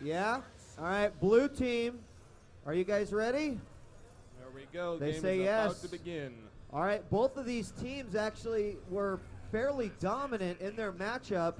Yeah? All right, blue team, are you guys ready? There we go. They Game say is yes. about to begin. All right, both of these teams actually were fairly dominant in their matchup,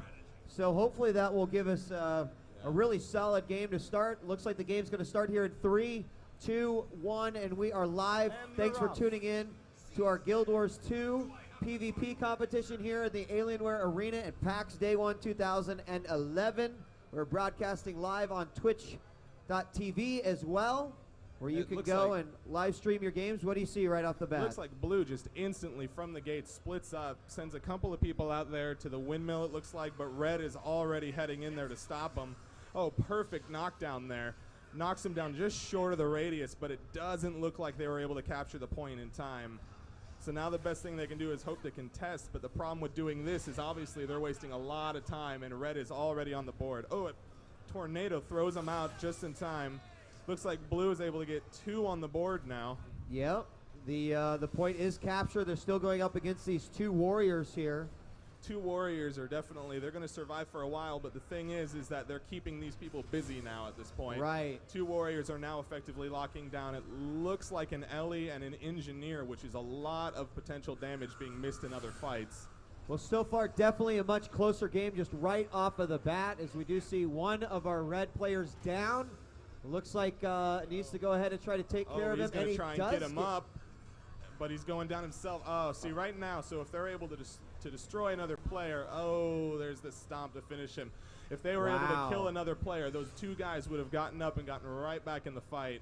so hopefully that will give us a really solid game to start. Looks like the game's going to start here in 3, 2, 1, and we are live. And Thanks for off. tuning in to our Guild Wars 2 PvP competition here at the Alienware Arena at PAX Day 1 2011. We're broadcasting live on twitch.tv as well, where you can go and live stream your games. What do you see right off the bat? Looks like blue just instantly from the gate splits up, sends a couple of people out there to the windmill, it looks like, but red is already heading in there to stop them. Oh, perfect knockdown there. Knocks him down just short of the radius, but it doesn't look like they were able to capture the point in time. So now the best thing they can do is hope to contest, but the problem with doing this is obviously they're wasting a lot of time, and red is already on the board. Oh, a tornado throws them out just in time. Looks like blue is able to get 2 on the board now. Yep, the point is captured. They're still going up against these 2 warriors here. 2 warriors are definitely, they're going to survive for a while, but the thing is that they're keeping these people busy now at this point. Right. 2 warriors are now effectively locking down, it looks like an Ellie and an engineer, which is a lot of potential damage being missed in other fights. Well, so far, definitely a much closer game just right off of the bat, as we do see one of our red players down. Looks like needs to go ahead and try to take care of him. He's going to try and get him up, but he's going down himself. Oh, see, right now, so if they're able to destroy another player, oh, there's the stomp to finish him. If they were able to kill another player, those 2 guys would have gotten up and gotten right back in the fight.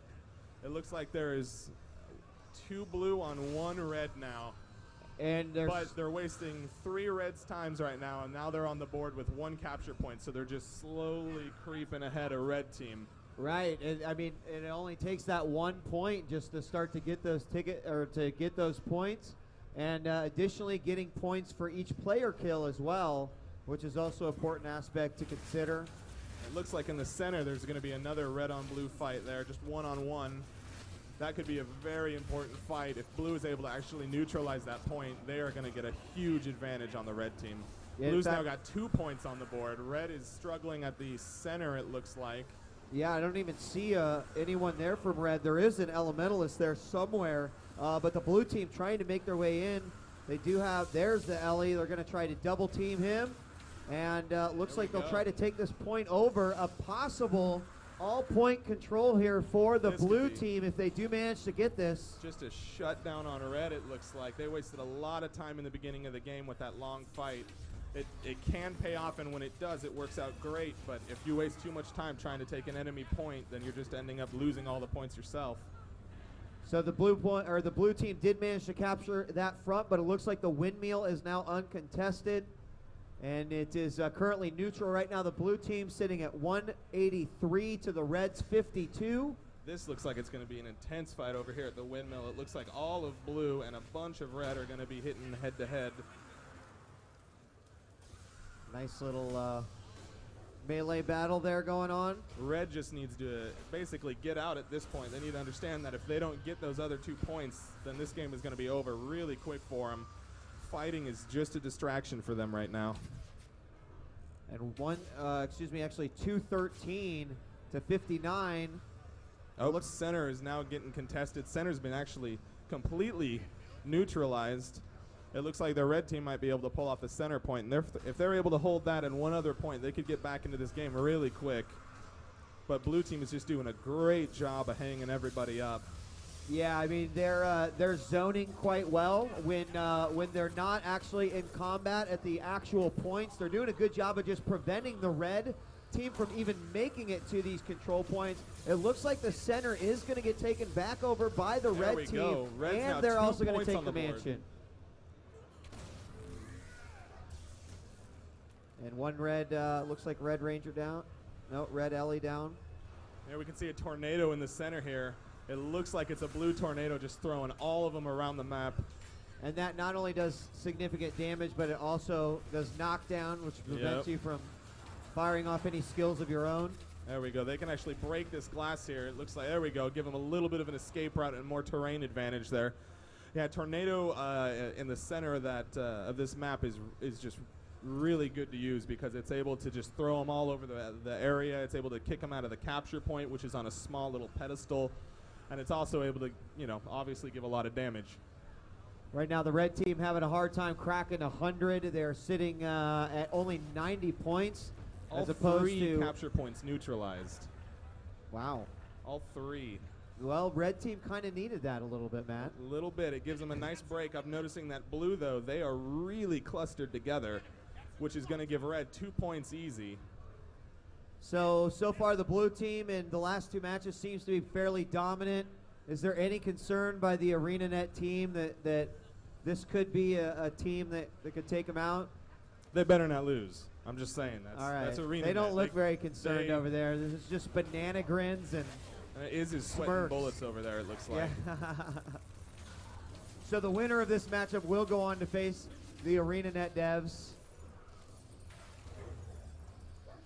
It looks like there is 2 blue on 1 red now. But they're wasting 3 reds times right now, and now they're on the board with 1 capture point, so they're just slowly creeping ahead a red team. Right. I mean, it only takes that 1 point just to start to get those get those points, and additionally getting points for each player kill as well, which is also an important aspect to consider. It looks like in the center there's going to be another red on blue fight there, just 1-on-1. That could be a very important fight. If blue is able to actually neutralize that point, they are going to get a huge advantage on the red team. Yeah, Blue's now got 2 points on the board. Red is struggling at the center, it looks like. Yeah, I don't even see anyone there from red. There is an elementalist there somewhere, but the blue team trying to make their way in. They do have, there's the Ellie. They're going to try to double team him, and looks like they'll try to take this point over. A possible all-point control here for the blue team if they do manage to get this. Just a shutdown on red, it looks like. They wasted a lot of time in the beginning of the game with that long fight. It can pay off, and when it does, it works out great. But if you waste too much time trying to take an enemy point, then you're just ending up losing all the points yourself. So the blue team did manage to capture that front, but it looks like the windmill is now uncontested, and it is currently neutral right now. The blue team sitting at 183 to the Reds 52. This looks like it's going to be an intense fight over here at the windmill. It looks like all of blue and a bunch of red are going to be hitting head-to-head. Nice little melee battle there going on. Red just needs to basically get out at this point. They need to understand that if they don't get those other 2 points, then this game is going to be over really quick for them. Fighting is just a distraction for them right now. And actually 213 to 59. Oh, center is now getting contested. Center's been actually completely neutralized. It looks like the red team might be able to pull off the center point, and if they're able to hold that and 1 other point, they could get back into this game really quick. But blue team is just doing a great job of hanging everybody up. Yeah, I mean they're zoning quite well when they're not actually in combat at the actual points. They're doing a good job of just preventing the red team from even making it to these control points. It looks like the center is going to get taken back over by the red team, and they're also going to take the mansion. And 1 red, looks like red ranger down. No, red Ellie down. There we can see a tornado in the center here. It looks like it's a blue tornado just throwing all of them around the map. And that not only does significant damage, but it also does knockdown, which prevents you from firing off any skills of your own. There we go. They can actually break this glass here. It looks like, there we go, give them a little bit of an escape route and more terrain advantage there. Yeah, tornado in the center of that of this map is just really good to use because it's able to just throw them all over the area. It's able to kick them out of the capture point, which is on a small little pedestal. And it's also able to, you know, obviously give a lot of damage. Right now, the red team having a hard time cracking 100. They're sitting at only 90 points. All as opposed three to capture points neutralized. Wow. All three. Well, red team kind of needed that a little bit, Matt. A little bit. It gives them a nice break. I'm noticing that blue, though, they are really clustered together, which is going to give red 2 points easy. So far the blue team in the last two matches seems to be fairly dominant. Is there any concern by the ArenaNet team that this could be a team that could take them out? They better not lose. I'm just saying. All right. That's ArenaNet. They don't look very concerned over there. This is just banana grins and Is sweating smirks. bullets over there, it looks like. Yeah. So the winner of this matchup will go on to face the ArenaNet devs.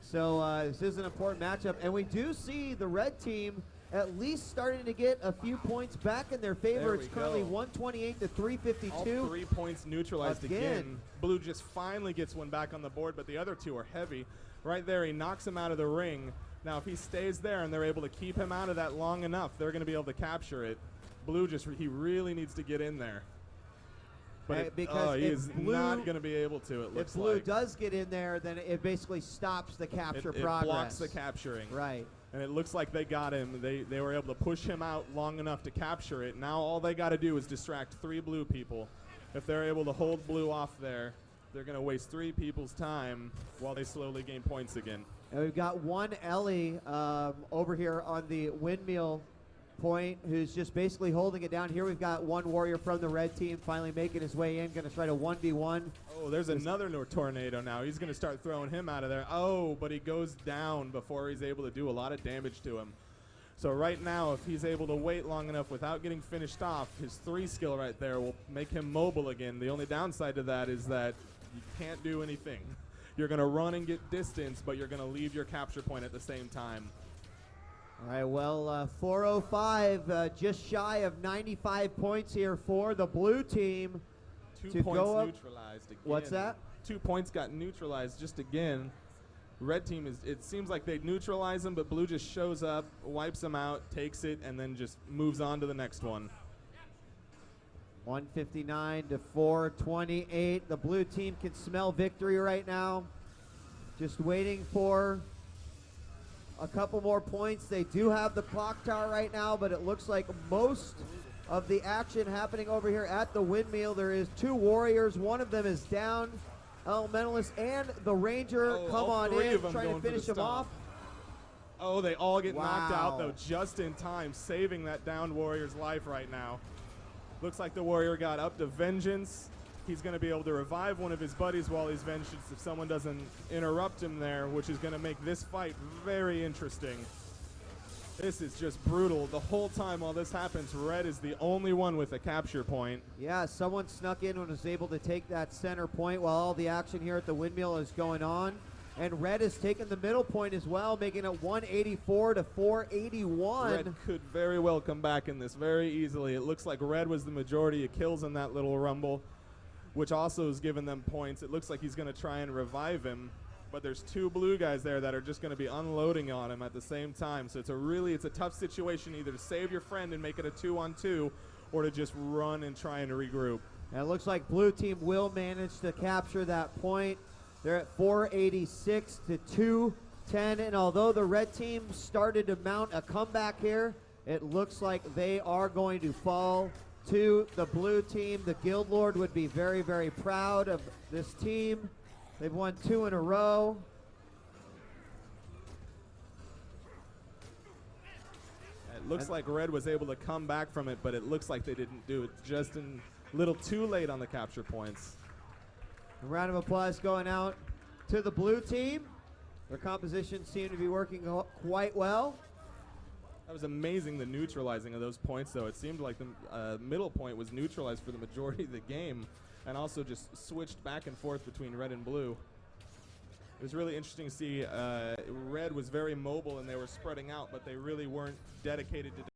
So this is an important matchup, and we do see the red team at least starting to get a few points back in their favor. There It's we currently go. 128 to 352. All 3 points neutralized Again. again. Blue just finally gets one back on the board, but the other two are heavy. Right there, he knocks him out of the ring. Now, if he stays there and they're able to keep him out of that long enough, they're going to be able to capture it. Blue he really needs to get in there. But because he if is blue- not going to be able to, it looks If blue like. does get in there, then it basically stops the capture It progress. blocks the capturing. Right. And it looks like they got him. They were able to push him out long enough to capture it. Now all they got to do is distract 3 blue people. If they're able to hold blue off there, they're going to waste 3 people's time while they slowly gain points again. And we've got one Ellie over here on the windmill point who's just basically holding it down. Here we've got one warrior from the red team finally making his way in, going to try to 1v1. Oh, there's another tornado now. He's going to start throwing him out of there. Oh, but he goes down before he's able to do a lot of damage to him. So right now, if he's able to wait long enough without getting finished off, his 3 skill right there will make him mobile again. The only downside to that is that you can't do anything. You're going to run and get distance, but you're going to leave your capture point at the same time. All right, well, 405, just shy of 95 points here for the blue team. 2 to points go up- neutralized again. What's that? 2 points got neutralized just again. Red team it seems like they neutralize them, but blue just shows up, wipes them out, takes it, and then just moves on to the next one. 159 to 428. The blue team can smell victory right now. Just waiting for a couple more points. They do have the clock tower right now, but it looks like most of the action happening over here at the windmill. There is 2 warriors. One of them is down. Elementalist and the ranger come all on 3 in, of them trying to going for the finish him stomp. off. Oh, they all get knocked out, Wow. though, just in time, saving that downed warrior's life right now. Looks like the warrior got up to vengeance. He's going to be able to revive one of his buddies while he's vengeance if someone doesn't interrupt him there, which is going to make this fight very interesting. This is just brutal. The whole time while this happens, red is the only one with a capture point. Yeah, someone snuck in and was able to take that center point while all the action here at the windmill is going on. And red has taken the middle point as well, making it 184 to 481. Red could very well come back in this very easily. It looks like red was the majority of kills in that little rumble, which also has given them points. It looks like he's going to try and revive him, but there's 2 blue guys there that are just going to be unloading on him at the same time. So it's a tough situation either to save your friend and make it a 2-on-2 or to just run and try and regroup. And it looks like blue team will manage to capture that point. They're at 486 to 210, and although the red team started to mount a comeback here, it looks like they are going to fall to the blue team. The Guild Lord would be very, very proud of this team. They've won 2 in a row. It looks like red was able to come back from it, but it looks like they didn't do it. Just a little too late on the capture points. A round of applause going out to the blue team. Their composition seemed to be working quite well. That was amazing, the neutralizing of those points, though. It seemed like the middle point was neutralized for the majority of the game and also just switched back and forth between red and blue. It was really interesting to see red was very mobile and they were spreading out, but they really weren't dedicated to